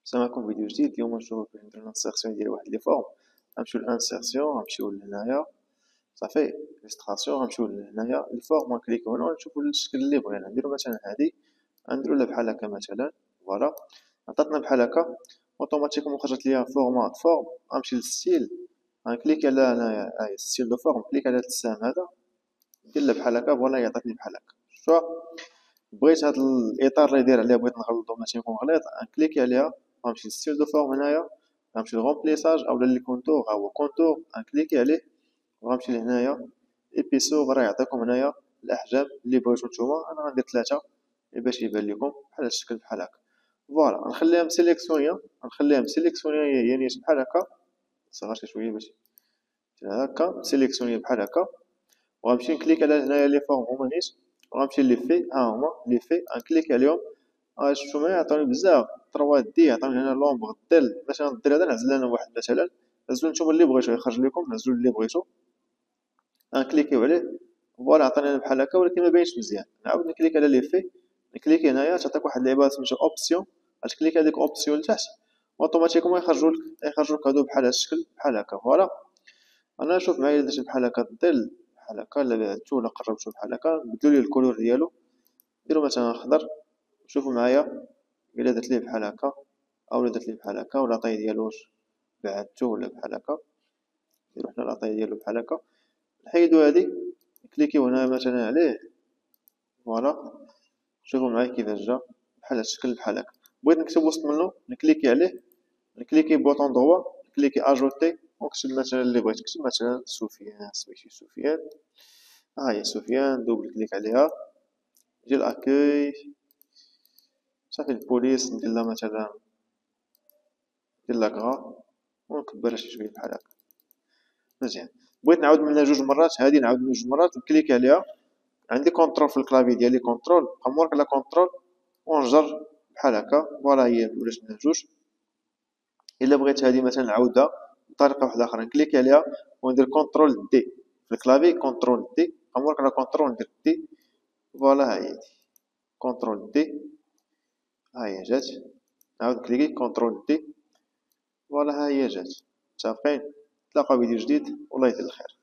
السلام عليكم. فيديو جديد. اليوم نشوفو كيفاش نديرو لانسيرسيون ديال واحد لي فورم. غنمشيو لانسيرسيون، غنمشيو لهنايا صافي ليستراسيون، غنمشيو لهنايا الفورم، غنكليكيو هنا ونشوفو الشكل اللي بغينا نديرو. مثلا هادي غنديرو لها بحال هكا مثلا، فوالا عطاتنا بحال هكا اوتوماتيكمون خرجت ليا فورمات فورم. غنمشي للستيل، غنكليكي على هنايا هاي ستيل دو فورم، كليك على هاد السهم هذا، ندير لها بحال هكا، فوالا عطاتني بحال هكا. شوف بغيت هاد الاطار اللي داير عليها بغيت نغلطو ماشي يكون غليظ، غنكليكي عليها، غنمشي للستيل دو فورم هنايا، غنمشي لغومبليساج اولا لي كونتور، ها هو كونتور، غنكليكي عليه وغنمشي لهنايا ايبيسو، راه يعطيكم هنايا الاحجام اللي بغيتو نتوما. انا غندير 3 باش يبان لكم بحال الشكل بحال هكا. فوالا غنخليها مسيليكسيونيه، غنخليها مسيليكسيونيه يعني بحال هكا، صغر شي شويه باش هكا مسيليكسيونيه بحال هكا. وغنمشي نكليك على هنايا لي فورم هما نيت، وغنمشي لي في، ها هما لي في، غنكليك عليهم. شفتو معايا عطاوني بزاف 3 دي، عطاوني هنا لومبغ ديل. باش ندير هذا نعزل انا واحد مثلا، نزلو نتوما اللي بغيتو يخرج لكم، نزلو اللي بغيتو، غنكليكيو عليه، فوالا عطاني انا بحال هكا ولكن ما باينش مزيان. نعاود نكليك على لي في، نكليكي هنايا تعطيك واحد العباره سميتو اوبسيون، غتكليك هذيك اوبسيون لتحت اوتوماتيكمون يخرجوا لك هادو بحال هاد الشكل بحال هكا. فوالا انا نشوف معايا درت بحال هكا الظل بحال هكا، لا بعدتو ولا قربتو بحال هكا، نبدلو ليه الكولور ديالو، نديرو مثلا خضر. شوفوا معايا الا درت ليه بحال هكا اولا درت ليه بحال هكا، ولا طاي ديالو واش بعدتو ولا بحال هكا، نديرو حنا لاطاي ديالو بحال هكا. نحيدو هادي، نكليكيو هنا مثلا عليه، فوالا شوفوا معايا كيفاش جا بحال هاد الشكل بحال هكا. بغيت نكتب وسط منو، نكليكي عليه، نكليكي بوطون دروا، نكليكي اجوتي، ونكتب مثلا اللي بغيت نكتب، مثلا سفيان، سميتو سفيان. ها هي سفيان، دوبل كليك عليها، نجي لاكوي صافي البوليس، ندير لها مثلا ندير لها كغا ونكبرها شي شويه بحال هكا مزيان. بغيت نعاود منها 2 مرات، هادي نعاود منها 2 مرات، نكليك عليها، عندي كونترول في الكلافي ديالي، كونترول امورك على كونترول ونجر بحال هكا. فوالا هي ولات منها 2. الا بغيت هادي مثلا نعاودها بطريقه واحده اخرى، نكليك عليها وندير كونترول دي في الكلافي، كونترول دي امورك على كونترول، ندير دي، فوالا ها هي دي كونترول دي، ها هي جات. نعاود كليكي كونترول دي، فوالا ها هي جات. متفقين؟ نتلاقاو فيديو جديد والله يدير الخير.